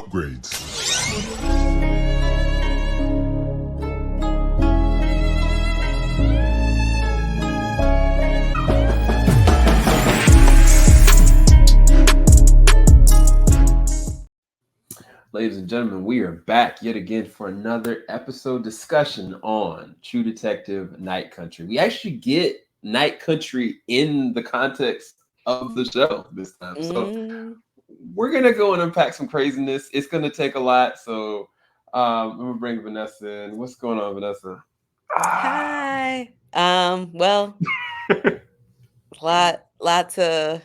upgrades. Ladies and gentlemen, we are back yet again for another episode discussion on True Detective Night Country. We actually get Night Country in the context of the show this time. So we're going to go and unpack some craziness. It's going to take a lot. So I'm going to bring Vanessa in. What's going on, Vanessa? Hi. Well, lots of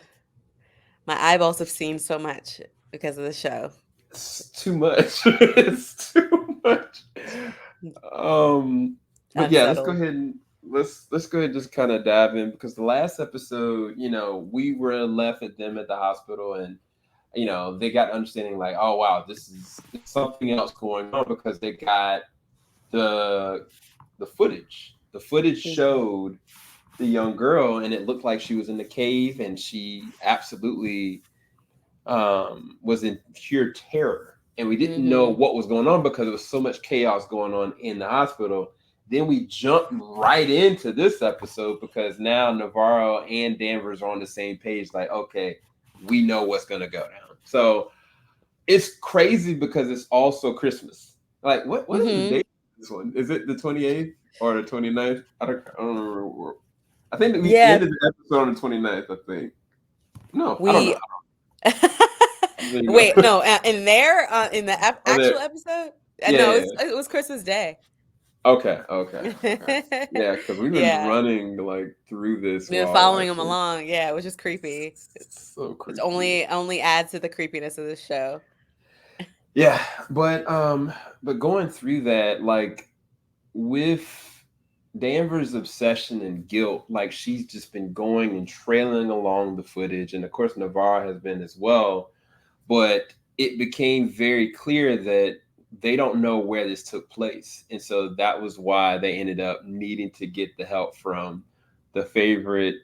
my eyeballs have seen so much because of the show. It's too much. It's too much. But yeah, let's go Unsettled. ahead and let's go ahead and just kind of dive in, because the last episode, we were left at them at the hospital, and they got understanding like, oh wow, this is something else going on, because they got the footage. The footage showed the young girl, and it looked like she was in the cave, and she absolutely was in pure terror, and we didn't know what was going on because there was so much chaos going on in the hospital. Then we jumped right into this episode because now Navarro and Danvers are on the same page, like, okay, we know what's gonna go down. So it's crazy because it's also Christmas. Like, what is the date of this one? Is it the 28th or the 29th? I don't remember. I think we ended the episode on the 29th, I think. No, I don't know. Wait, no, in the actual episode? No, it was Christmas Day. Okay. Yeah, because we've been running like through this. We've been following them along. Yeah, it was just creepy. It's so creepy. It only adds to the creepiness of the show. Yeah, but going through that, like with Danvers' obsession and guilt, like she's just been going and trailing along the footage, and of course Navarro has been as well. But it became very clear that they don't know where this took place. And so that was why they ended up needing to get the help from the favorite,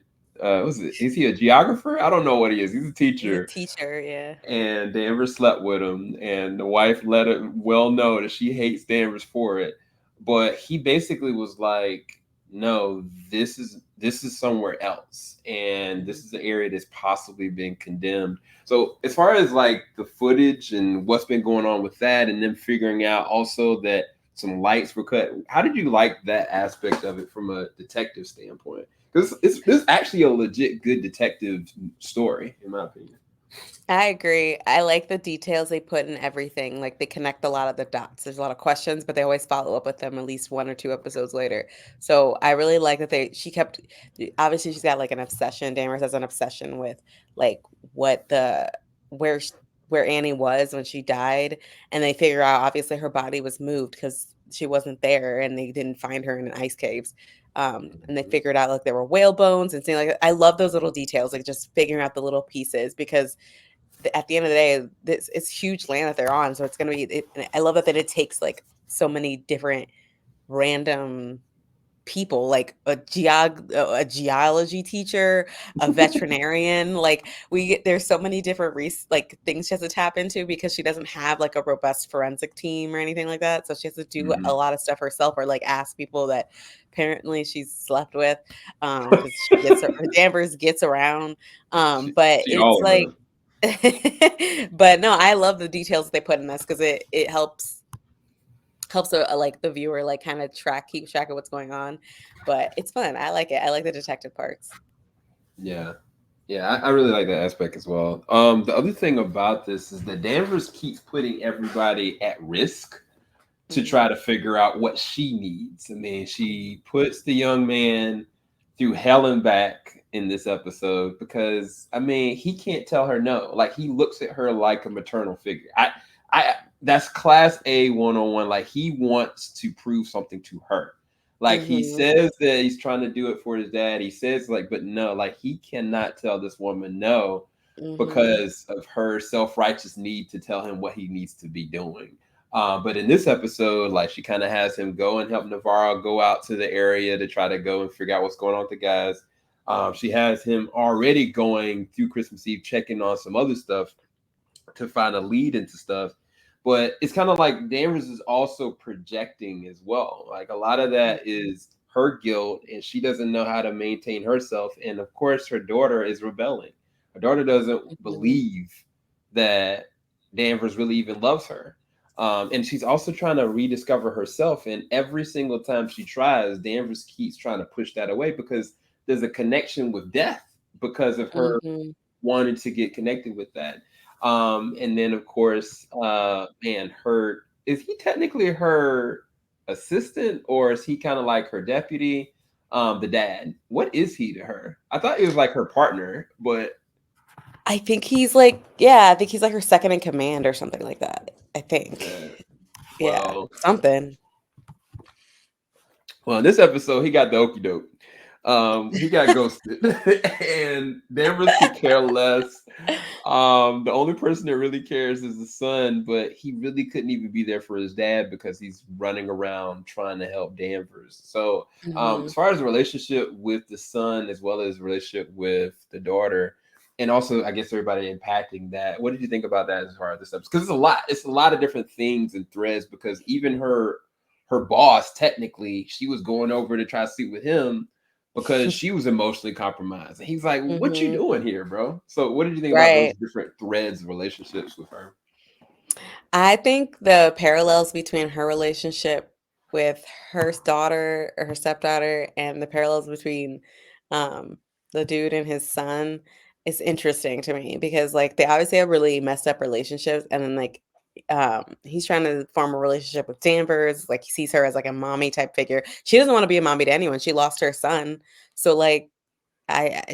is he a geographer? I don't know what he is. He's a teacher. He's a teacher, yeah. And Danvers slept with him, and the wife let it well know that she hates Danvers for it. But he basically was like, no, this is somewhere else, and this is the area that's possibly been condemned. So as far as like the footage and what's been going on with that, and then figuring out also that some lights were cut, how did you like that aspect of it from a detective standpoint? Because it's actually a legit good detective story, in my opinion. I agree. I like the details they put in everything. Like, they connect a lot of the dots. There's a lot of questions, but they always follow up with them at least 1 or 2 episodes later. So I really like that she kept, obviously she's got like an obsession. Danvers has an obsession with like where Annie was when she died. And they figure out obviously her body was moved because she wasn't there and they didn't find her in an ice caves. And they figured out like there were whale bones and things like that. I love those little details, like just figuring out the little pieces, because at the end of the day, it's huge land that they're on. So it's going to be, I love that it takes like so many different random people, like a geology teacher, a veterinarian. Like there's so many different like things she has to tap into because she doesn't have like a robust forensic team or anything like that. So she has to do a lot of stuff herself, or like ask people that apparently she's slept with, because Danvers gets around. But it's like, but no, I love the details that they put in this because it helps like the viewer like kind of keep track of what's going on. But it's fun. I like it. I like the detective parts. Yeah, I really like that aspect as well. The other thing about this is that Danvers keeps putting everybody at risk to try to figure out what she needs. I mean, she puts the young man through hell and back in this episode because, I mean, he can't tell her no. Like, he looks at her like a maternal figure. That's class A 101. Like, he wants to prove something to her. Like, he says that he's trying to do it for his dad. He says, like, but no, like, he cannot tell this woman no because of her self-righteous need to tell him what he needs to be doing. But in this episode, like, she kind of has him go and help Navarro go out to the area to try to go and figure out what's going on with the guys. She has him already going through Christmas Eve, checking on some other stuff to find a lead into stuff. But it's kind of like Danvers is also projecting as well. Like a lot of that Mhm. is her guilt, and she doesn't know how to maintain herself. And of course, her daughter is rebelling. Her daughter doesn't Mhm. believe that Danvers really even loves her. And she's also trying to rediscover herself. And every single time she tries, Danvers keeps trying to push that away because there's a connection with death because of her Mhm. wanted to get connected with that. And then of course, man, her is he technically her assistant or is he kind of like her deputy? The dad. What is he to her? I thought he was like her partner, but I think he's like, yeah, I think he's like her second in command or something like that. I think. uh, Yeah, well, something. well, in this episode, he got the okey doke. He got ghosted, and Danvers could care less. The only person that really cares is the son, but he really couldn't even be there for his dad because he's running around trying to help Danvers. So, as Mhm. far as the relationship with the son, as well as relationship with the daughter, and also I guess everybody impacting that. What did you think about that as far as this episode? Because it's a lot. It's a lot of different things and threads. Because even her boss, technically, she was going over to try to sleep with him because she was emotionally compromised. And he's like, "What you Mhm. doing here, bro?" So, what did you think about those Right. different threads, relationships with her? I think the parallels between her relationship with her daughter or her stepdaughter and the parallels between um the dude and his son is interesting to me because like they obviously have really messed up relationships and then like he's trying to form a relationship with Danvers, like he sees her as like a mommy type figure. She doesn't want to be a mommy to anyone. She lost her son. So like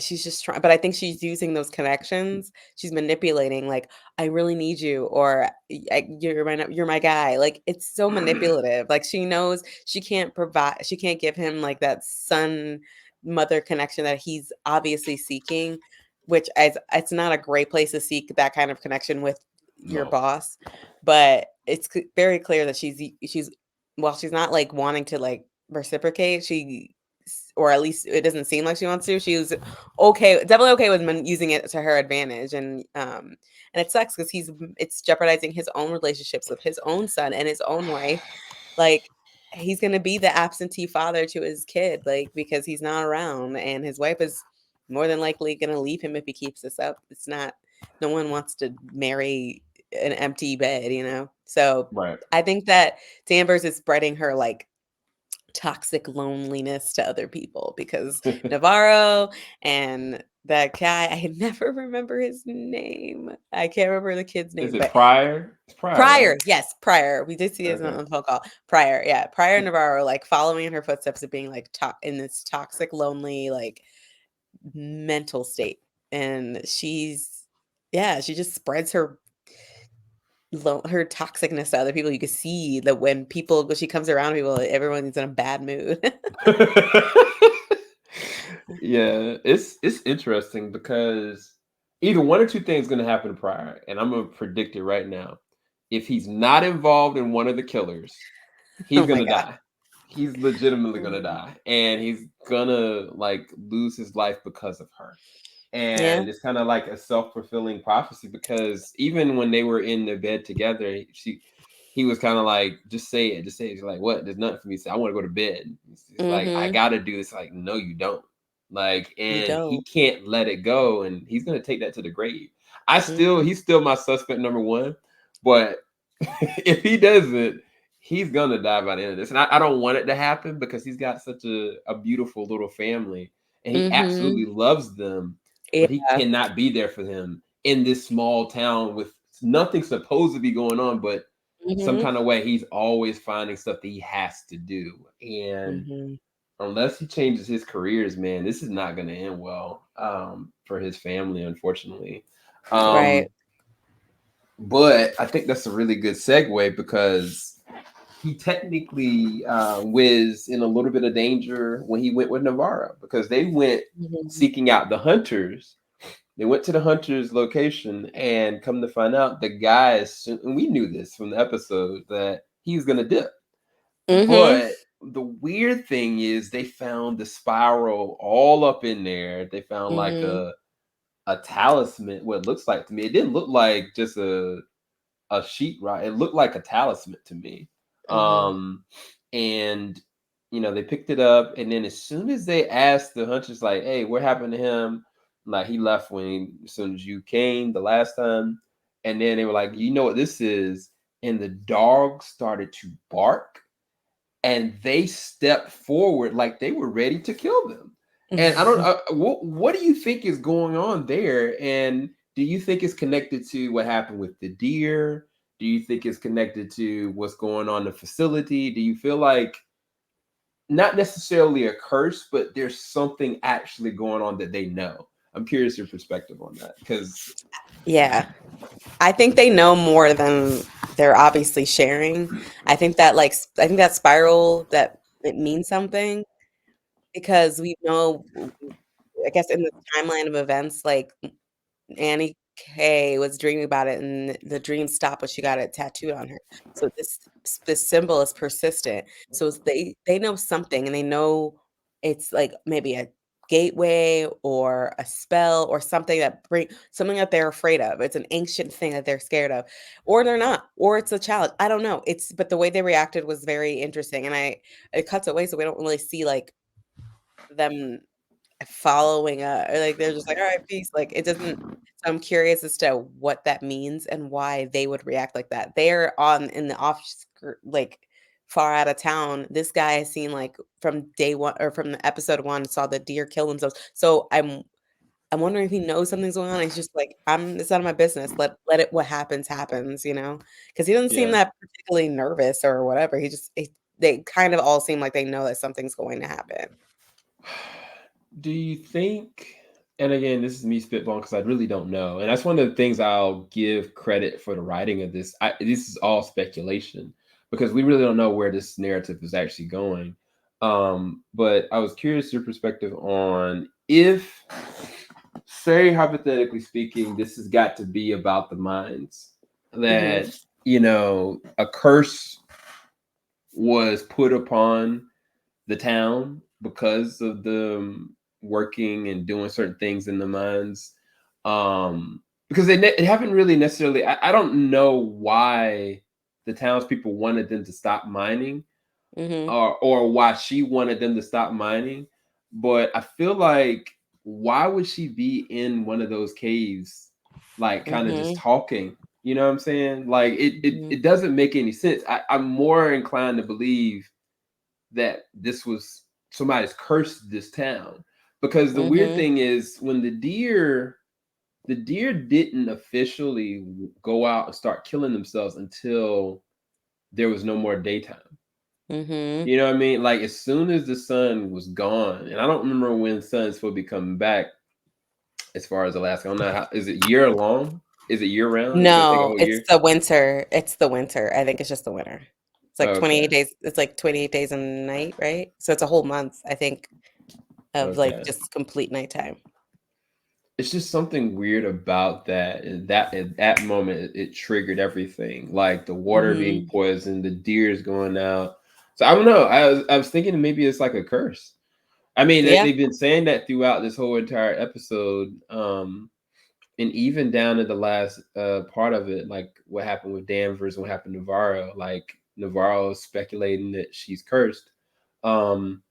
she's just trying, but I think she's using those connections. She's manipulating, like, "I really need you," or you're my guy." Like, it's so manipulative. Like, she knows she can't give him, like, that son-mother connection that he's obviously seeking, which is it's not a great place to seek that kind of connection with your No, boss, but it's very clear that she's while she's not, like, wanting to, like, reciprocate, or at least it doesn't seem like she wants to. She was okay, definitely okay with using it to her advantage, and it sucks because it's jeopardizing his own relationships with his own son and his own wife. Like he's gonna be the absentee father to his kid, like because he's not around, and his wife is more than likely gonna leave him if he keeps this up. It's not. No one wants to marry an empty bed, you know. So right. I think that Danvers is spreading her like toxic loneliness to other people because Navarro and that guy, I never remember his name. I can't remember the kid's Is name, it but Prior? It's Prior, right? Pryor, yes, Pryor. We did see his on Okay. the phone call. Pryor, yeah, Pryor and Navarro are like following in her footsteps of being like in this toxic, lonely, like mental state, and yeah, she just spreads her toxicness to other people. You can see that when she comes around people, everyone's in a bad mood. Yeah, it's interesting because either one or two things going to happen to Pryor, and I'm going to predict it right now. If he's not involved in one of the killers, he's Oh going my to god. die. He's legitimately going to Mhm. die, and he's gonna like lose his life because of her. Yeah. And it's kind of like a self-fulfilling prophecy because even when they were in the bed together, he was kind of like, just say it, just say it. She's like, what? There's nothing for me to say. I want to go to bed. It's like, I Mhm. gotta do this. Like, no, you don't. Like, You and he don't. can't let it go, and he's gonna take that to the grave. Mhm. He's still my suspect number one, but if he doesn't, he's gonna die by the end of this. And I don't want it to happen because he's got such a beautiful little family and he Mhm. absolutely loves them, but he Yeah. cannot be there for them in this small town with nothing supposed to be going on, but some Mhm. kind of way he's always finding stuff that he has to do. And Mhm. unless he changes his careers, man, this is not gonna end well for his family, unfortunately. Right. Um, but I think that's a really good segue because he technically was in a little bit of danger when he went with Navarro because they went Mhm. seeking out the hunters. They went to the hunters' location and come to find out the guys, and we knew this from the episode that he was gonna dip. Mhm. But the weird thing is they found the spiral all up in there. They found like Mhm. a talisman, what it looks like to me. It didn't look like just a a sheetrock. It looked like a talisman to me. Mhm. And they picked it up, and then as soon as they asked the hunters, like, "Hey, what happened to him?" Like, he left as soon as you came the last time, and then they were like, "You know what this is?" And the dog started to bark, and they stepped forward like they were ready to kill them. And I don't. What do you think is going on there? And do you think it's connected to what happened with the deer? Do you think it's connected to what's going on in the facility? Do you feel like not necessarily a curse, but there's something actually going on that they know? I'm curious your perspective on that because Yeah. I think they know more than they're obviously sharing. I think that spiral, that it means something, because we know, I guess, in the timeline of events, like, Annie K was dreaming about it, and the dream stopped when she got it tattooed on her. So this symbol is persistent. So they know something, and they know it's like maybe a gateway or a spell or something that they're afraid of. It's an ancient thing that they're scared of, or they're not, or it's a challenge. I don't know. But the way they reacted was very interesting, and it cuts away, so we don't really see like them following or like they're just like, "All right, peace." Like, it doesn't. So I'm curious as to what that means and why they would react like that. They're on in the like, far out of town. This guy has seen, like, from day one, or from the episode one, saw the deer kill themselves. So I'm wondering if he knows something's going on. He's just like, it's none of my business. Let it, what happens happens, because he doesn't seem yeah. that particularly nervous or whatever. They kind of all seem like they know that something's going to happen. Do you think, and again, this is me spitballing because I really don't know, and that's one of the things I'll give credit for the writing of this. This is all speculation because we really don't know where this narrative is actually going. But I was curious your perspective on if, say, hypothetically speaking, this has got to be about the minds Mhm. that a curse was put upon the town because of the working and doing certain things in the mines. Because they haven't really necessarily. I don't know why the townspeople wanted them to stop mining, Mhm. or why she wanted them to stop mining. But I feel like why would she be in one of those caves, like kind of just Mhm. talking? You know what I'm saying? Like Mhm. it doesn't make any sense. I'm more inclined to believe that this was somebody's cursed this town because the weird Mhm. thing is when the deer didn't officially go out and start killing themselves until there was no more daytime. Mhm. You know what I mean? Like as soon as the sun was gone, and I don't remember when sun's supposed to be coming back as far as Alaska. I don't know how, is it year long? Is it year round? Is it take a No, whole it's year? the winter. It's the winter. I think it's just the winter. It's like 28 Okay. days. It's like 28 days and a night, right? So it's a whole month, I think, of like Okay. just complete nighttime. It's just something weird about that. And that at that moment, it triggered everything. Like the water being Mhm. poisoned, the deer's going out. So I don't know. I was thinking maybe it's like a curse. I mean, Yeah. they've been saying that throughout this whole entire episode. And even down to the last part of it, like what happened with Danvers, what happened to Navarro, like Navarro is speculating that she's cursed. Um,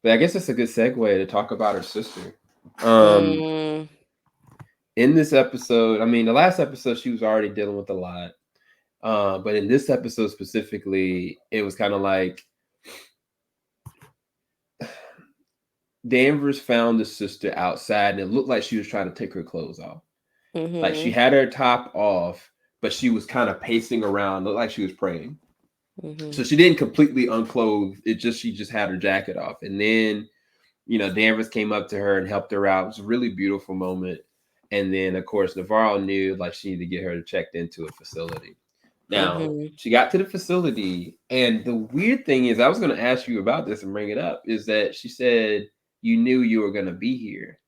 but I guess that's a good segue to talk about her sister. Um, Mm, in this episode, I mean, the last episode she was already dealing with a lot, but in this episode specifically, it was kind of like Danvers found the sister outside, and it looked like she was trying to take her clothes off. Like she mhm. had her top off, but she was kind of pacing around, looked like she was praying. So Mhm. she didn't completely unclothe. She just had her jacket off. And then, Danvers came up to her and helped her out. It was a really beautiful moment. And then of course Navarro knew like she needed to get her checked into a facility. Now Mhm. she got to the facility, and the weird thing is, I was going to ask you about this and bring it up, is that she said you knew you were going to be here.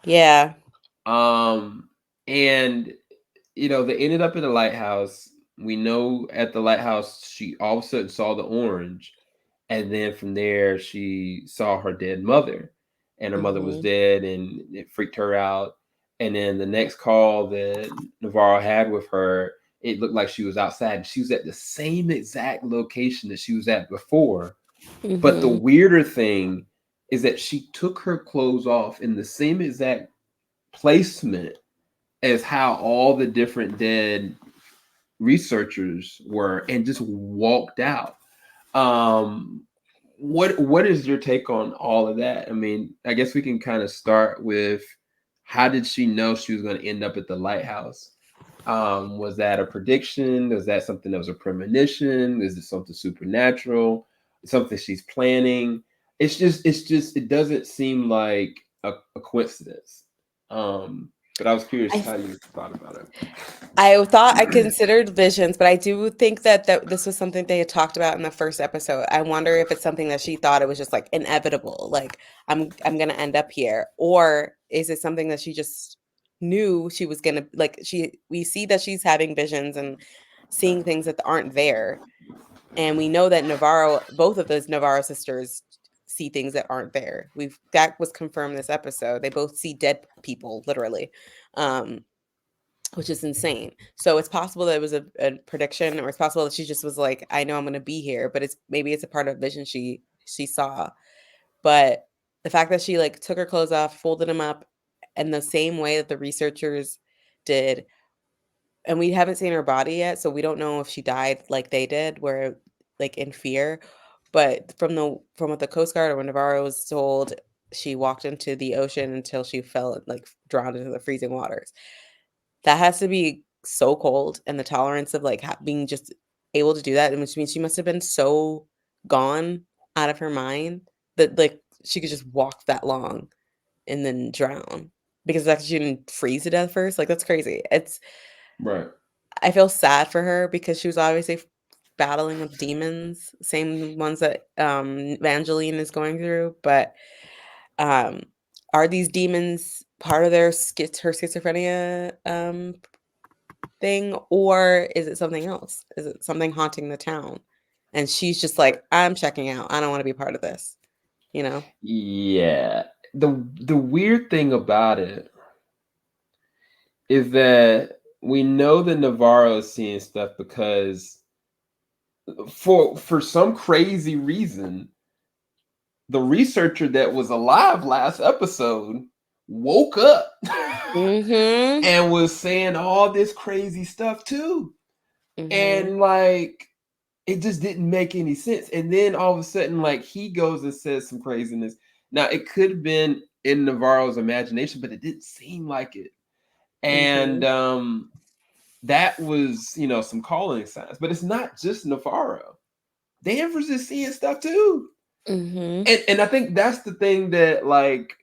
Yeah. Um, and they ended up in the lighthouse. We know at the lighthouse, she all of a sudden saw the orange. And then from there, she saw her dead mother. And her mother was Mhm. dead, and it freaked her out. And then the next call that Navarro had with her, it looked like she was outside. She was at the same exact location that she was at before. But the Mm-hmm. weirder thing is that she took her clothes off in the same exact placement as how all the different dead researchers were and just walked out. Um, what is your take on all of that? I mean, I guess we can kind of start with how did she know she was going to end up at the lighthouse? Was that a prediction? Was that something that was a premonition? Is it something supernatural? Something she's planning? It's just it doesn't seem like a coincidence. But I was curious I how you thought about it. I thought I considered visions, but I do think that this was something they had talked about in the first episode. I wonder if it's something that she thought it was just like inevitable, like I'm gonna end up here, or is it something that she just knew she was gonna like we see that she's having visions and seeing things that aren't there, and we know that Navarro, both of those Navarro sisters see things that aren't there. That was confirmed this episode. They both see dead people, literally. Um, which is insane. So it's possible that it was a prediction, or it's possible that she just was like, I know I'm going to be here, but maybe it's a part of vision she saw. But the fact that she like took her clothes off, folded them up in the same way that the researchers did, and we haven't seen her body yet, so we don't know if she died like they did, where like in fear. But from what the Coast Guard or when Navarro was told, she walked into the ocean until she fell like drowned into the freezing waters. That has to be so cold, and the tolerance of, like, being just able to do that, and which means she must have been so gone out of her mind that, like, she could just walk that long and then drown because, like, she didn't freeze to death first, like, that's crazy. Right. I feel sad for her because she was obviously battling with demons, same ones that, Evangeline is going through, but, um, are these demons part of their her schizophrenia, thing, or is it something else? Is it something haunting the town? And she's just like, I'm checking out. I don't want to be part of this, you know? Yeah. The weird thing about it is that we know that Navarro is seeing stuff because for some crazy reason, the researcher that was alive last episode woke up Mm-hmm. and was saying all this crazy stuff too. Mm-hmm. And like it just didn't make any sense. And then all of a sudden, like he goes and says some craziness. Now it could have been in Navarro's imagination, but it didn't seem like it. And Mm-hmm. that was, some calling signs. But it's not just Navarro. Danvers is seeing stuff too. Mm-hmm. And I think that's the thing that like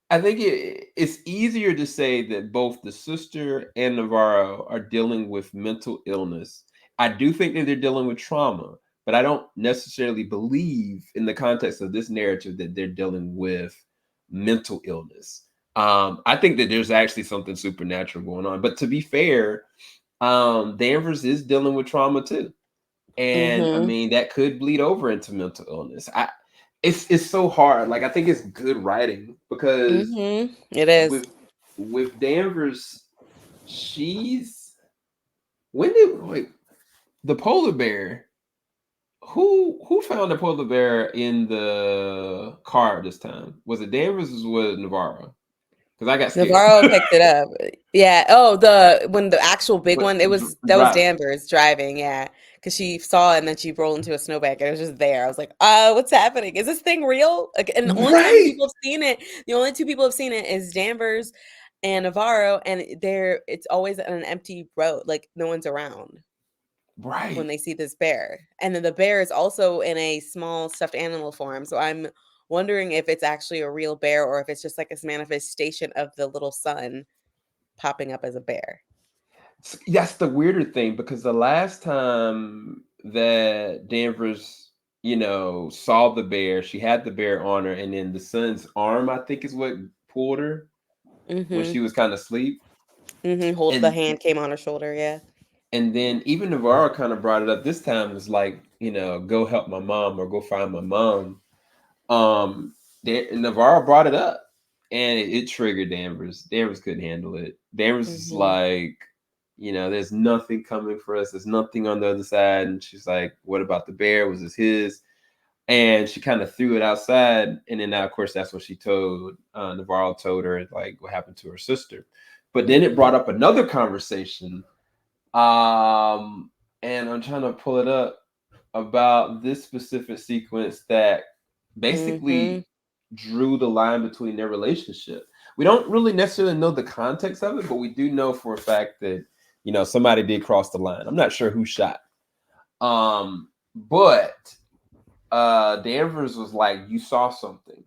I think it's easier to say that both the sister and Navarro are dealing with mental illness. I do think that they're dealing with trauma, but I don't necessarily believe in the context of this narrative that they're dealing with mental illness. I think that there's actually something supernatural going on. But to be fair, Danvers is dealing with trauma too. And I Mm-hmm. mean that could bleed over into mental illness. It's so hard. Like I think it's good writing because Mm-hmm. It is. with Danvers, she's when did wait the polar bear? Who found the polar bear in the car this time? Was it Danvers or was it Navarro? Because I got scared. Navarro picked it up. Yeah. Oh, when the actual big What one, that was driving? Danvers driving. Yeah, because she saw it and then she rolled into a snowbank and it was just there. I was like, what's happening? Is this thing real? Like, and the only two Right, people have seen it. The only two people have seen it is Danvers and Navarro, and it's always on an empty road. Like no one's around when right. they see this bear. And then the bear is also in a small stuffed animal form. So I'm wondering if it's actually a real bear or if it's just like this manifestation of the little sun popping up as a bear. That's the weirder thing because the last time that Danvers, saw the bear, she had the bear on her, and then the son's arm, I think, is what pulled her when Mm-hmm. she was kind of asleep. Mm-hmm. Hold the And hand came on her shoulder, yeah. then even Navarro kind of brought it up this time. It's like, go help my mom or go find my mom. Navarro brought it up, and it triggered Danvers. Danvers couldn't handle it. Danvers is Mm-hmm. like, there's nothing coming for us. There's nothing on the other side. And she's like, what about the bear? Was this his? And she kind of threw it outside. And then, now, of course, that's what she told Navarro told her, like, what happened to her sister. But then it brought up another conversation. And I'm trying to pull it up about this specific sequence that Mm-hmm. basically drew the line between their relationship. We don't really necessarily know the context of it, but we do know for a fact that somebody did cross the line. I'm not sure who shot. But Danvers was like, you saw something.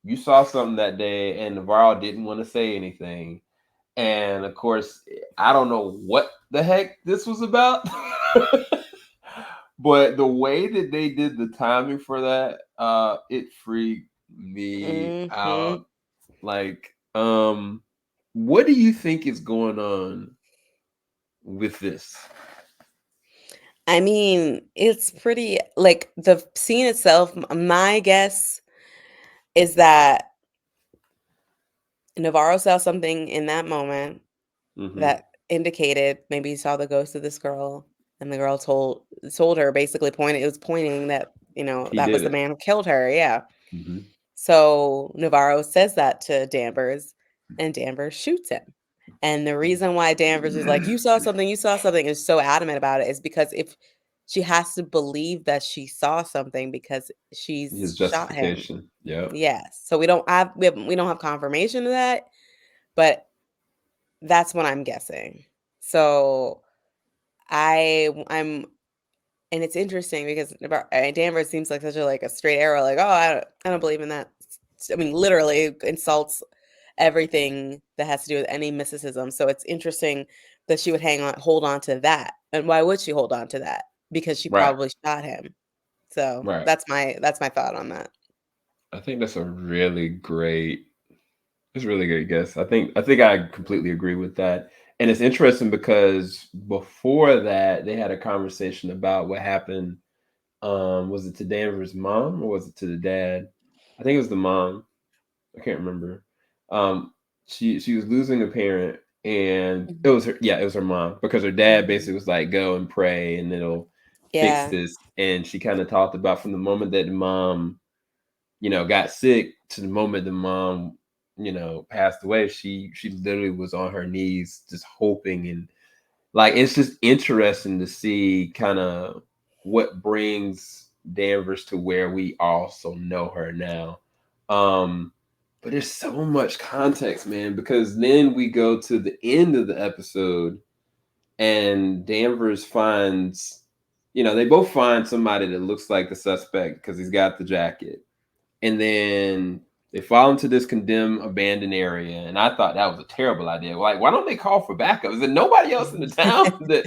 You saw something that day, and Navarro didn't want to say anything. And of course, I don't know what the heck this was about. But the way that they did the timing for that, it freaked me Mm-hmm. out. Like, what do you think is going on with this? I mean, it's pretty like the scene itself. My guess is that Navarro saw something in that moment Mm-hmm. that indicated maybe he saw the ghost of this girl, and the girl told her basically pointed it was pointing that He that did was the it. man who killed her. Yeah. Mm-hmm. So Navarro says that to Danvers, and Danvers shoots him. And the reason why Danvers is like, you saw something, is so adamant about it is because if she has to believe that she saw something because His she's shot him. justification. Yep. Yes. So we don't have confirmation of that, but that's what I'm guessing. So I'm and it's interesting because Danvers seems like such a straight arrow, like, oh, I don't believe in that. I mean, literally insults everything that has to do with any mysticism. So it's interesting that she would hold on to that. And why would she hold on to that? Because she Right. probably shot him. So Right. that's my thought on that. I think that's a really great. It's a really great guess. I think I completely agree with that. And it's interesting because before that, they had a conversation about what happened. Was it to Danvers' mom or was it to the dad? I think it was the mom. I can't remember. Um, she was losing a parent, and it Mhm. was her. Yeah, it was her mom because her dad Mhm. basically was like, "Go and pray, and it'll fix Yeah. this." And she kind of talked about from the moment that the mom, got sick to the moment the mom, passed away. She literally was on her knees, just hoping, and like it's just interesting to see kind of what brings Danvers to where we also know her now. Um, but there's so much context, man, because then we go to the end of the episode and Danvers finds, they both find somebody that looks like the suspect because he's got the jacket. And then they fall into this condemned abandoned area. And I thought that was a terrible idea. Like, why don't they call for backup? Is there nobody else in the town that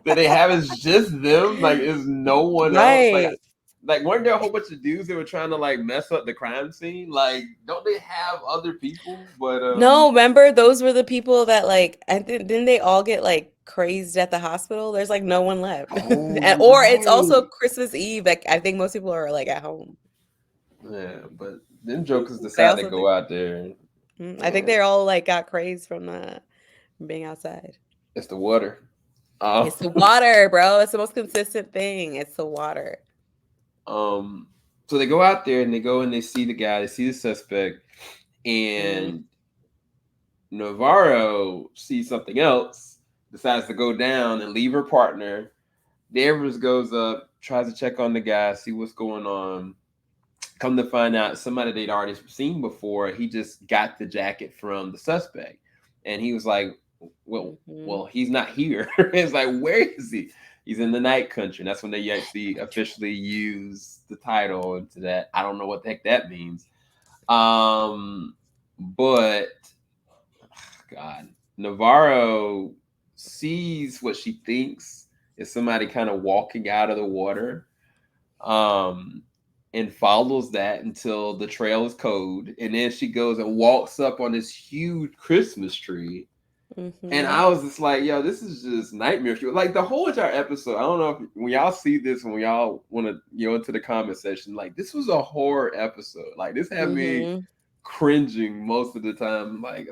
they have? Is just them? Like, is no one else? Right. Like weren't there a whole bunch of dudes that were trying to like mess up the crime scene? Like, don't they have other people? But No, remember those were the people that I think didn't they all get crazed at the hospital? There's no one left. oh, And, you're or it's also right. Christmas Eve. Like I think most people are at home. Yeah, but them jokers I decide to also go think out there. I think And, they're all got crazed from being outside. it's the water. Um, It's the water, bro. It's the most consistent thing. It's the water. um, so they go out there and they go and they see the guy, they see the suspect, Mm, and Navarro sees something else, decides to go down and leave her partner. Danvers goes up, tries to check on the guy, see what's going on. Come to find out, somebody they'd already seen before, he just got the jacket from the suspect. And he was like, mhm, he's not here. It's like, where is he? He's in the night country. And that's when they actually officially use the title into that. I don't know what the heck that means. But God, Navarro sees what she thinks is somebody kind of walking out of the water, um, and follows that until the trail is cold, and then she goes and walks up on this huge Christmas tree. And mhm. I was just like, yo, this is just nightmare fuel. Like the whole entire episode. I don't know if when y'all see this, when y'all want to into the comment section, like this was a horror episode. Like this had me Mhm. cringing most of the time. Like,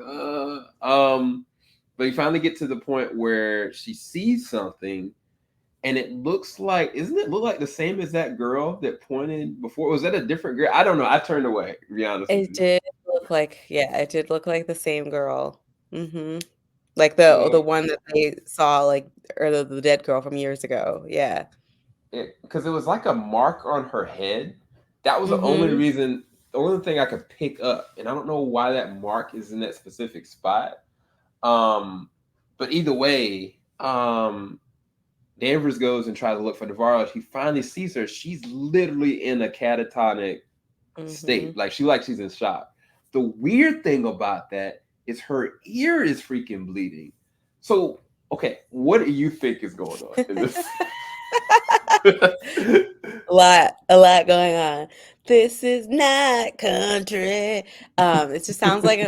But you finally get to the point where she sees something, and it looks like, isn't it look like the same as that girl that pointed before? Was that a different girl? I don't know. I turned away, to be honest with It you. did look like, yeah, it did look like the same girl. Mhm. Like the So, one that they saw, like, or the dead girl from years ago. Yeah. because it was like a mark on her head. That was Mhm. the only thing I could pick up, and I don't know why that mark is in that specific spot. Um, but either way, Danvers goes and tries to look for Navarro. She finally sees her. She's literally in a catatonic state. Mhm. Like she's in shock. The weird thing about that is her ear is freaking bleeding. So, okay, what do you think is going on in this? A lot going on. This is not country. It just sounds like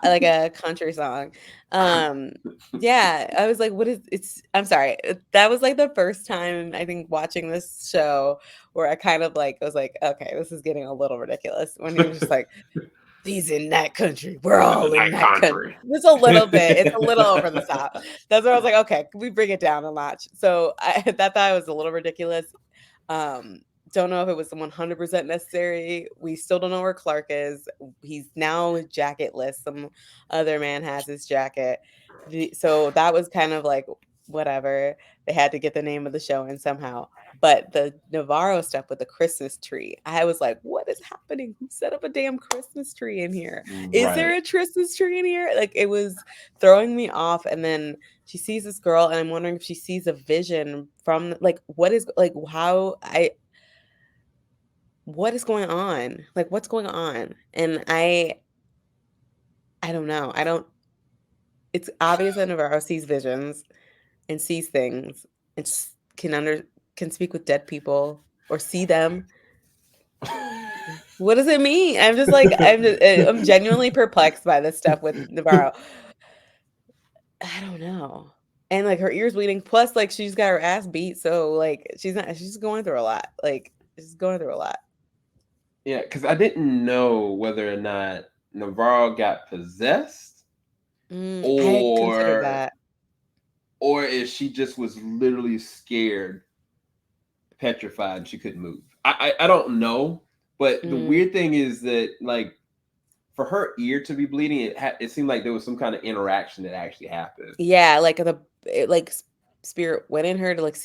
like a country song. Um, yeah, I was like, what is it's I'm sorry. That was like the first time I think watching this show where I kind of like was like, okay, this is getting a little ridiculous when he was just like, he's in that country. We're This is all in not that country. country. Just a little bit. It's a little over the top. That's where I was like, okay, can we bring it down a notch? So that thought was a little ridiculous. Um, don't know if it was 100% necessary. We still don't know where Clark is. He's now jacketless. Some other man has his jacket. So that was kind of like whatever. They had to get the name of the show in somehow. But the Navarro stuff with the Christmas tree, I was like, what is happening? Who set up a damn Christmas tree in here? Is there Right. a Christmas tree in here? Like it was throwing me off. And then she sees this girl, and I'm wondering if she sees a vision from like what is like how I what is going on? Like what's going on? And I don't know. I don't It's obvious that Navarro sees visions and sees things and can speak with dead people or see them. What does it mean? I'm genuinely perplexed by this stuff with Navarro. I don't know. And like her ears bleeding, plus like she's got her ass beat, so like she's going through a lot. Like she's going through a lot. Yeah, because I didn't know whether or not Navarro got possessed, I had considered or that. if she just was literally scared, petrified, and she couldn't move. I don't know, but the Mm, weird thing is that like for her ear to be bleeding, it seemed like there was some kind of interaction that actually happened. yeah, like spirit went in her to like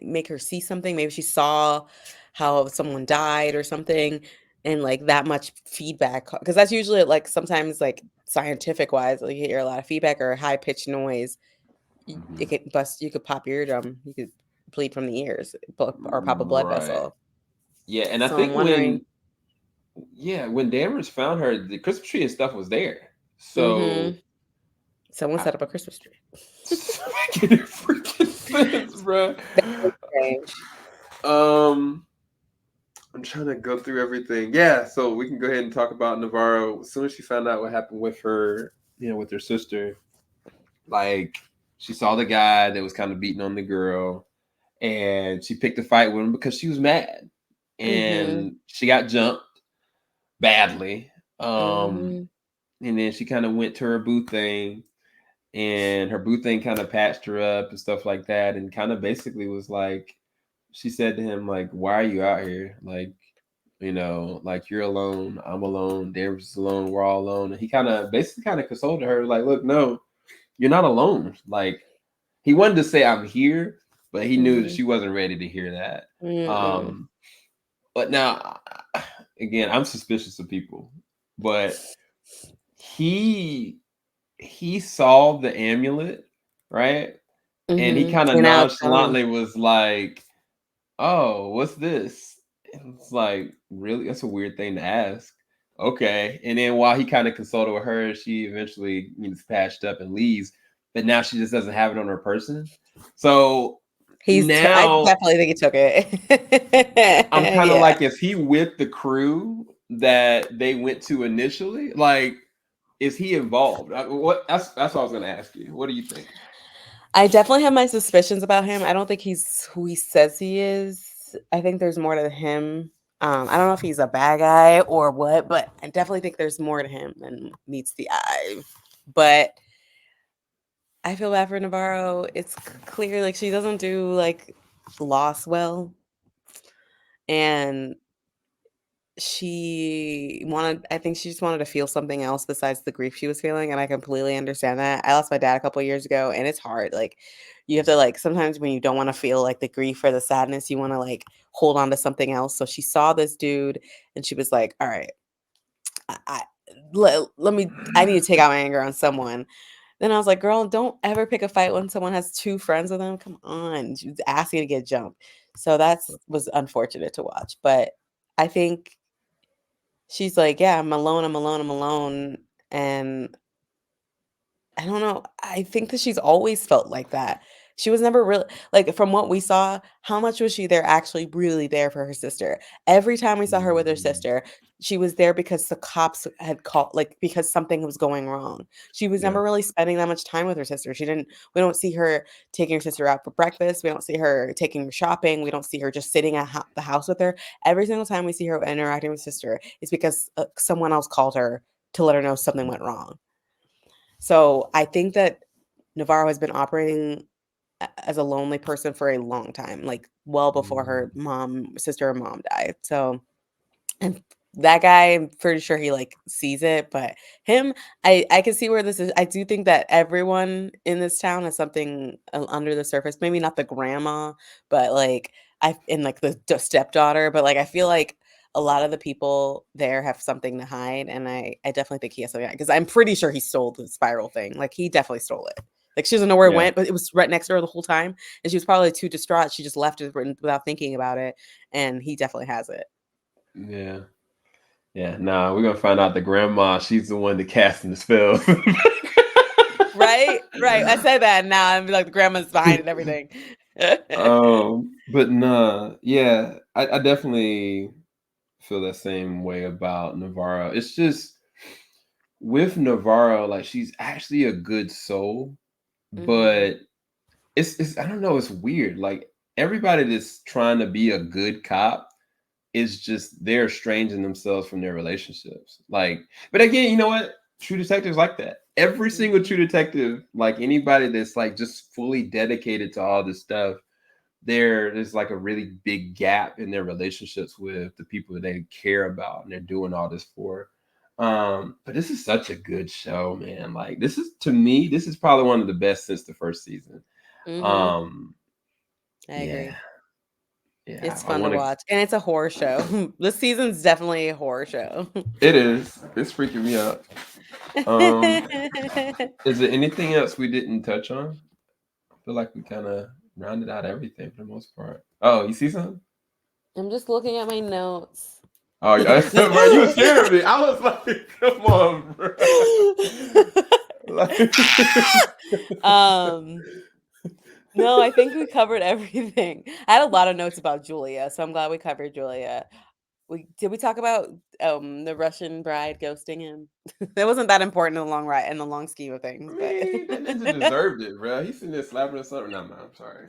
make her see something. Maybe she saw how someone died or something, and like that much feedback because that's usually like sometimes like scientific wise, like you hear a lot of feedback or high pitched noise. It Mhm. could bust. You could pop your eardrum. You could bleed from the ears or pop a blood Right. vessel. Yeah, and I So I'm think wondering. when Danvers found her, the Christmas tree and stuff was there. So Mhm. Someone I, set up a Christmas tree. making freaking sense, bro. Very strange. Um, I'm trying to go through everything. Yeah, so we can go ahead and talk about Navarro. As soon as she found out what happened with her, with her sister, like she saw the guy that was kind of beating on the girl, and she picked a fight with him because she was mad, Mhm. and she got jumped badly. Um, Mhm. and then she kind of went to her boo thing, and her boo thing kind of patched her up and stuff like that, and kind of basically was like, she said to him like, "Why are you out here? Like, like you're alone, I'm alone, Danvers is alone, we're all alone." And he basically kind of consoled her, like, "Look, no, you're not alone." Like he wanted to say I'm here, but he knew that Mhm. she wasn't ready to hear that. Mm-mm. Um, but now, again, I'm suspicious of people, but he he saw the amulet, right? And he Mhm. kind of And now it's telling him. nonchalantly was like, "Oh, what's this?" And it's like, really? That's a weird thing to ask. Okay. And then while he kind of consulted with her, she eventually patched up and leaves. But now she just doesn't have it on her person. So I now definitely think he took it. I'm kind of Yeah. like, is he with the crew that they went to initially? Like, is he involved? What that's what I was gonna ask you. What do you think? I definitely have my suspicions about him. I don't think he's who he says he is. I think there's more to him. I don't know if he's a bad guy or what, but I definitely think there's more to him than meets the eye. But I feel bad for Navarro. It's clear like she doesn't do like loss well, and I think she just wanted to feel something else besides the grief she was feeling, and I completely understand that. I lost my dad a couple years ago, and it's hard. Like, you have to, like, sometimes when you don't want to feel like the grief or the sadness, you want to like hold on to something else. So she saw this dude, and she was like, all right, I let me, I need to take out my anger on someone. Then I was like, girl, don't ever pick a fight when someone has two friends with them. Come on. She was asking to get jumped. So that's was unfortunate to watch. But I think she's like, yeah, I'm alone, I'm alone, I'm alone. And I don't know. I think that she's always felt like that. She was never really like, from what we saw, how much was she there actually really there for her sister? Every time we saw her with her Mm, sister, she was there because the cops had called, like, because something was going wrong. She was yeah. never really spending that much time with her sister. We don't see her taking her sister out for breakfast. We don't see her taking her shopping. We don't see her just sitting at the house with her. Every single time we see her interacting with sister is because someone else called her to let her know something went wrong. So I think that Navarro has been operating as a lonely person for a long time, like well before her Mm, sister or mom died. So, and that guy, I'm pretty sure he like sees it, but him, I can see where this is. I do think that everyone in this town has something under the surface. Maybe not the grandma, but like in like the stepdaughter, but like I feel like a lot of the people there have something to hide, and I definitely think he has something because I'm pretty sure he stole the spiral thing. Like he definitely stole it. Like she doesn't know where it yeah. went, but it was right next to her the whole time, and she was probably too distraught. She just left it without thinking about it, and he definitely has it. Yeah. Yeah. Nah, we're gonna find out the grandma, she's the one that casting the spell. Right, right. I say that now. I'm like the grandma's behind and everything. But nah, yeah, I definitely feel the same way about Navarro. It's just with Navarro, like she's actually a good soul, Mhm. but it's I don't know, it's weird. Like everybody that's trying to be a good cop is just they're estranging themselves from their relationships. Like, but again, you know what? True detectives like that. Every single Mhm. true detective, like anybody that's like just fully dedicated to all this stuff, there's like a really big gap in their relationships with the people that they care about and they're doing all this for. But this is such a good show, man. Like this is to me, this is probably one of the best since the first season. Mhm. Um, I yeah, agree. yeah. It's I fun to want to. watch, and it's a horror show. This season's definitely a horror show. It is. It's freaking me out. Um, is there anything else we didn't touch on? I feel like we kind of rounded out everything for the most part. Oh, you see something? I'm just looking at my notes. Oh, yeah, bro, you was scaring me. I was like, come on, bro. Like, um No, I think we covered everything. I had a lot of notes about Julia, so I'm glad we covered Julia. We talk about the Russian bride ghosting him? That wasn't that important in the long ride in the long scheme of things, I but mean, that ninja deserved it, bro. He's sitting there slapping or something. No, man, I'm sorry.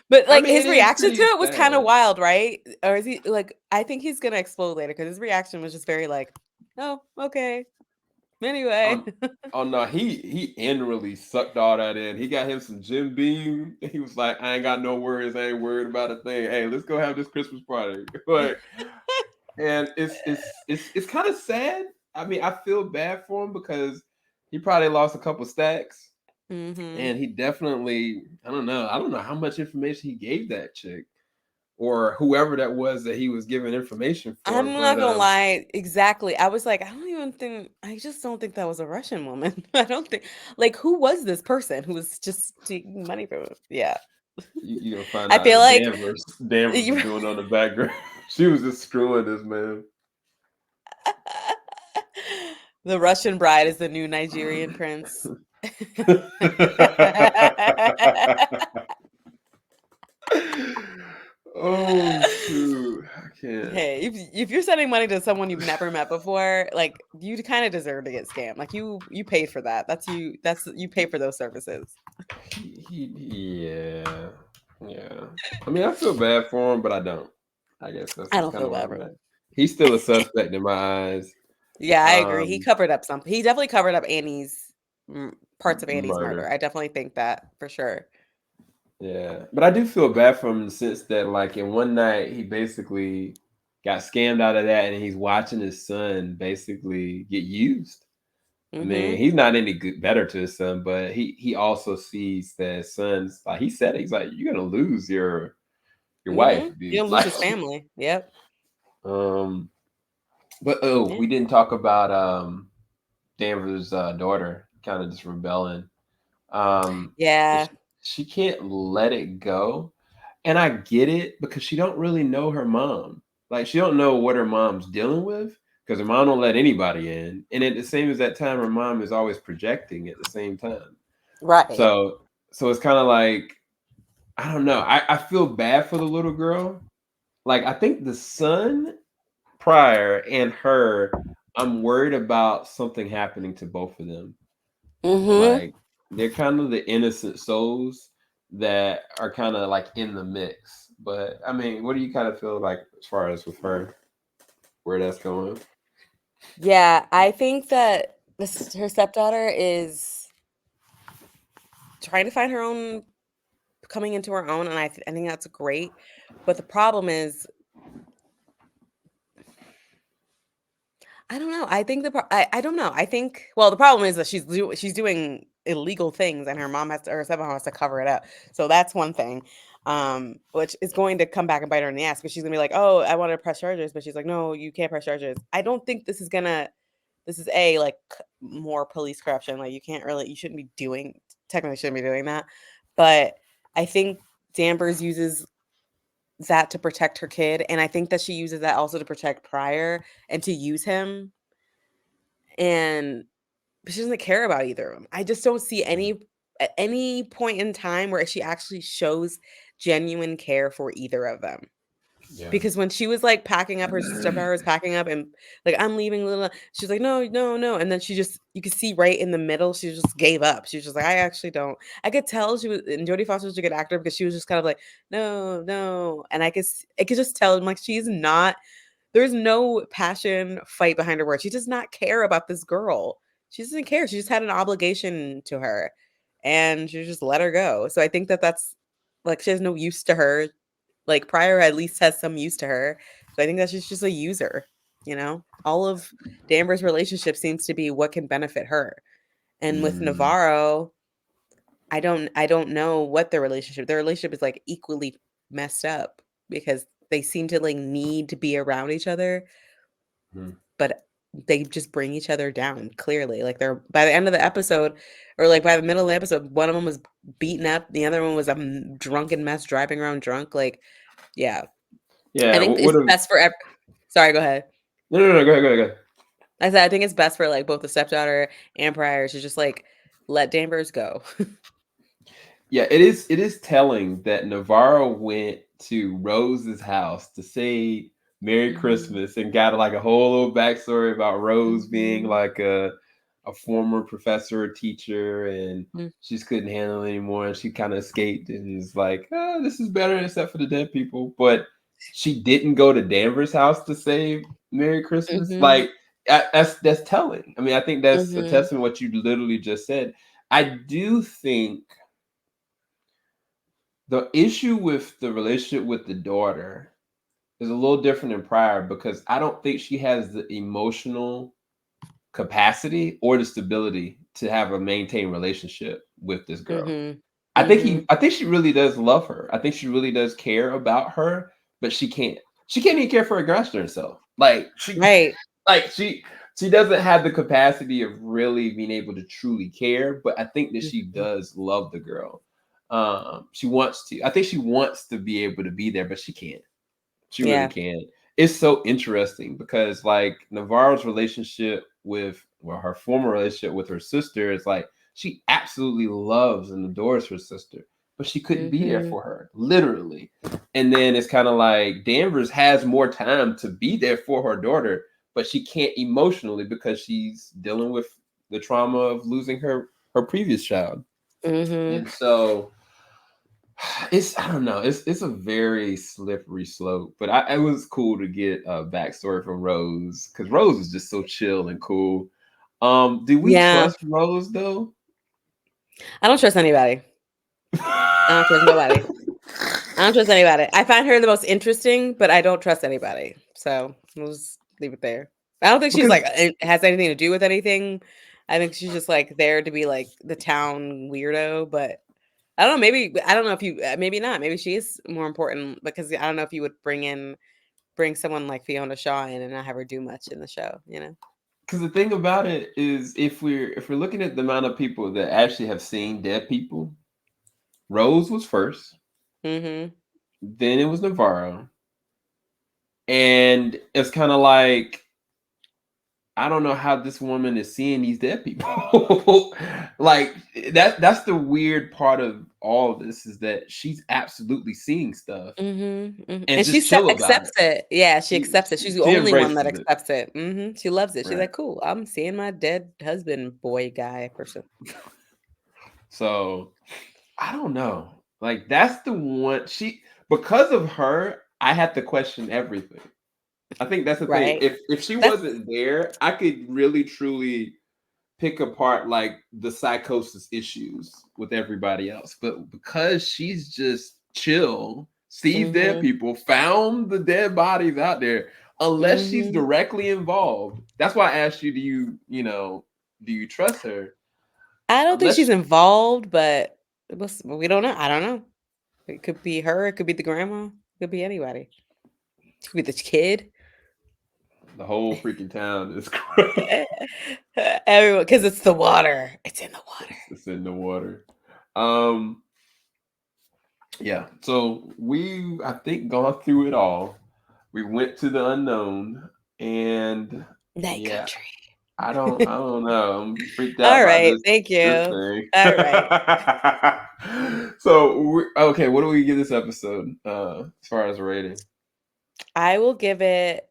but I like mean, his it is reaction to pretty it was kind of sad. wild, right? Or is he like, I think he's gonna explode later because his reaction was just very like, oh, okay. Anyway. Oh, oh no, he inwardly sucked all that in. He got him some Jim Beam. He was like, I ain't got no worries. I ain't worried about a thing. Hey, let's go have this Christmas party. Like, and it's kind of sad. I mean, I feel bad for him because he probably lost a couple stacks, hmm and he definitely I don't know how much information he gave that chick or whoever that was that he was giving information for, I'm but not gonna lie, exactly. I was like, I just don't think that was a Russian woman. I don't think, like, who was this person who was just taking money from him? Yeah. you're gonna find I out feel that like Danvers was you doing on the background. She was just screwing this man. the Russian bride is the new Nigerian prince. Oh shoot, I can't. Hey, if you're sending money to someone you've never met before, like you kind of deserve to get scammed. Like you paid for that. That's you pay for those services. Yeah, yeah. I mean, I feel bad for him, but I don't. I guess I that's don't kind feel of where bad I'm for at. him. He's still a suspect in my eyes. Yeah, I agree. He Um, covered up something. He definitely covered up Annie's parts of Andy's murder. murder. I definitely think that for sure. Yeah, but I do feel bad for him in the sense that, like, in one night he basically got scammed out of that, and he's watching his son basically get used. I mean, Mhm. he's not any good better to his son, but he also sees that his son's like he said it, he's like, you're gonna lose your wife, Mhm. dude. You'll lose his family. Yep. Um, but oh, Yeah. we didn't talk about Danvers' daughter kind of just rebelling. Um, Yeah. she can't let it go, and I get it because she don't really know her mom. Like she don't know what her mom's dealing with because her mom don't let anybody in, and at the same as that time, her mom is always projecting at the same time. Right. So so it's kind of like I don't know. I feel bad for the little girl. Like I think the son prior and her, I'm worried about something happening to both of them. Mhm. Like they're kind of the innocent souls that are kind of like in the mix. But I mean, what do you kind of feel like as far as with her, where that's going? Yeah, I think that this her stepdaughter is trying to find her own coming into her own, and I think that's great. But the problem is, I don't know. I think I don't know. I think well, the problem is that she's doing illegal things, and her mom has to or her stepmom has to cover it up. So that's one thing, which is going to come back and bite her in the ass because she's gonna be like, "Oh, I want to press charges," but she's like, "No, you can't press charges." I don't think this is gonna. This is a like more police corruption. Like you shouldn't be doing technically shouldn't be doing that, but I think Danvers uses that to protect her kid, and I think that she uses that also to protect Pryor and to use him, and but she doesn't care about either of them. I just don't see at any point in time where she actually shows genuine care for either of them. Yeah. Because when she was like packing up, her stepdaughter was packing up and like, I'm leaving, Lila. She's like, no, no, no. And then she just, you could see right in the middle, she just gave up. She was just like, I actually don't. I could tell she was, and Jodie Foster was a good actor because she was just kind of like, no, no. And I could just tell, I'm like, she's not, there's no passion fight behind her words. She does not care about this girl. She doesn't care. She just had an obligation to her and she just let her go. So I think that that's like, she has no use to her like Pryor at least has some use to her. So I think that she's just a user, you know? All of Danvers' relationship seems to be what can benefit her. And with Mm, Navarro, I don't know what their relationship is like equally messed up because they seem to like need to be around each other, mm. but they just bring each other down clearly. Like they're by the end of the episode or like by the middle of the episode, one of them was beaten up, the other one was a drunken mess driving around drunk. Like, yeah, I Yeah. think What it's a best for sorry, go ahead. no, no, no. Go ahead, go ahead, go ahead. I said I think it's best for like both the stepdaughter and Pryor to just like let Danvers go. Yeah, it is telling that Navarro went to Rose's house to say Merry Mhm, Christmas and got like a whole little backstory about Rose being mhm, like a former professor or teacher and mm, she just couldn't handle it anymore and she kind of escaped and is like, oh, this is better except for the dead people. But she didn't go to Danvers' house to say Merry Christmas. mhm, Like that's telling. I mean, I think that's a mhm, testament to what you literally just said. I do think the issue with the relationship with the daughter is a little different than prior because I don't think she has the emotional capacity or the stability to have a maintained relationship with this girl. mhm, I think he mhm. I think she really does love her. I think she really does care about her, but she can't. She can't even care for her grandson herself. Like she Right. like she doesn't have the capacity of really being able to truly care, but I think that she Mhm. does love the girl. She wants to. I think she wants to be able to be there, but she can't. She really Yeah. can't. It's so interesting because like Navarro's relationship with well, her former relationship with her sister is like she absolutely loves and adores her sister, but she couldn't be there Mhm, for her, literally. And then it's kind of like Danvers has more time to be there for her daughter, but she can't emotionally because she's dealing with the trauma of losing her previous child. mhm. And so it's I don't know. It's a very slippery slope, but it was cool to get a backstory from Rose because Rose is just so chill and cool. Do we Yeah. trust Rose though? I don't trust anybody. I don't trust nobody. I don't trust anybody. I find her the most interesting, but I don't trust anybody. So we'll just leave it there. I don't think she's Because like it has anything to do with anything. I think she's just like there to be like the town weirdo. But I don't know. Maybe I don't know if you. Maybe not. Maybe she is more important because I don't know if you would bring someone like Fiona Shaw in and not have her do much in the show. You know. because the thing about it is, if we're looking at the amount of people that actually have seen dead people, Rose was first, Mm-hmm. then it was Navarro, and it's kind of like I don't know how this woman is seeing these dead people. Like that's the weird part of all of this is that she's absolutely seeing stuff Mhm, mhm, and and she just chill about accepts it. it. Yeah, she She accepts it. She's the she only one that embraces it. accepts it. Mhm, she loves it. She's Right. like, "Cool, I'm seeing my dead husband, boy, guy, person." So I don't know. Like that's the one she because of her, I had to question everything. I think that's the thing. Right? If she That's wasn't there, I could really truly pick apart like the psychosis issues with everybody else. But because she's just chill, sees dead mhm, people, found the dead bodies out there, unless she's mhm. directly involved. That's why I asked you, do you trust her? I don't think she's Unless involved, but we don't know. I don't know. It could be her, it could be the grandma, it could be anybody. It could be the kid. the whole freaking town is corrupt. Everyone, because it's the water. It's in the water. It's in the water. Um, yeah. So we, I think, gone through it all. We went to the unknown, and Night yeah, country. I don't know. I'm freaked out by Alright, this thank this you. thing. Alright. So okay, what do we give this episode as far as rating? I will give it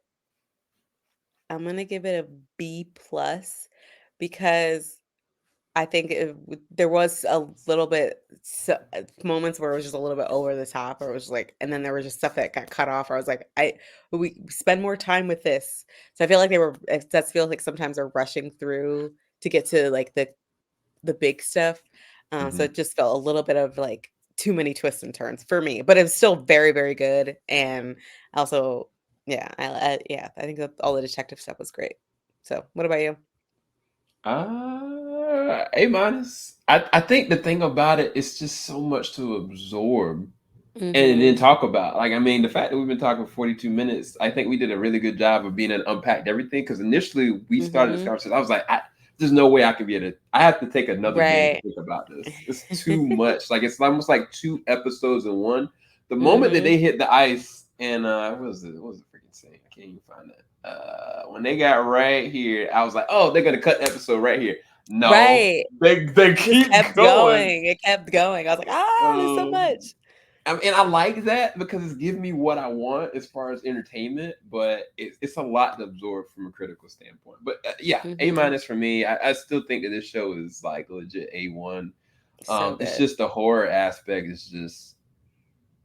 I'm gonna give it a B plus because I think there was a little bit moments where it was just a little bit over the top, or it was like, and then there was just stuff that got cut off. Or I was like, we spend more time with this. So I feel like it does feel like sometimes they're rushing through to get to like the big stuff. So Mhm. it just felt a little bit of like too many twists and turns for me, but it was still very, very good. And also, yeah, yeah, I think that all the detective stuff was great. So, what about you? A minus. I think the thing about it is just so much to absorb and then Mhm. talk about. Like, I mean, the fact that we've been talking 42 minutes, I think we did a really good job of being able to unpack everything. Because initially we started this Mhm. conversation, I was like, there's no way I can be able to. I have to take another day to Right. think about this. It's too much. Like, it's almost like two episodes in one. The moment that Mhm. they hit the ice and what was the freaking saying? I can't even find that. When they got right here, I was like, oh, they're gonna cut the episode right here. No, Right. they Just keep kept going. going. It kept going. I was like, "Ah, there's so Um, much." and I like that because it's giving me what I want as far as entertainment, but it's a lot to absorb from a critical standpoint. But yeah, A Mhm. minus for me. I still think that this show is like legit A1. So It's good. just the horror aspect is just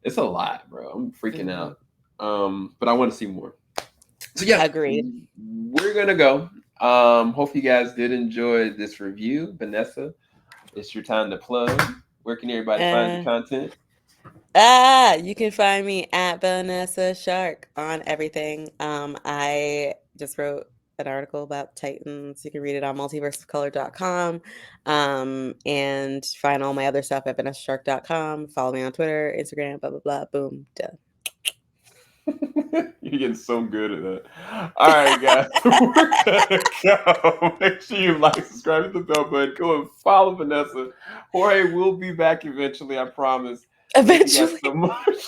it's a lot, bro. I'm freaking Mhm. out. But I want to see more. So yeah, Agreed. we're gonna go. Hope you guys did enjoy this review. Vanessa, it's your time to plug. Where can everybody find your Uh, content? you can find me at Vanessa Shark on everything. I just wrote an article about Titans. You can read it on multiverseofcolor.com. And find all my other stuff at vanessashark.com. Follow me on Twitter, Instagram, blah, blah, blah. Boom. Done. You're getting so good at that. All right, guys, we're gonna go. Make sure you like, subscribe, hit the bell button. Go and follow Vanessa. Jorge will be back eventually, I promise. Thank you guys Eventually. so much.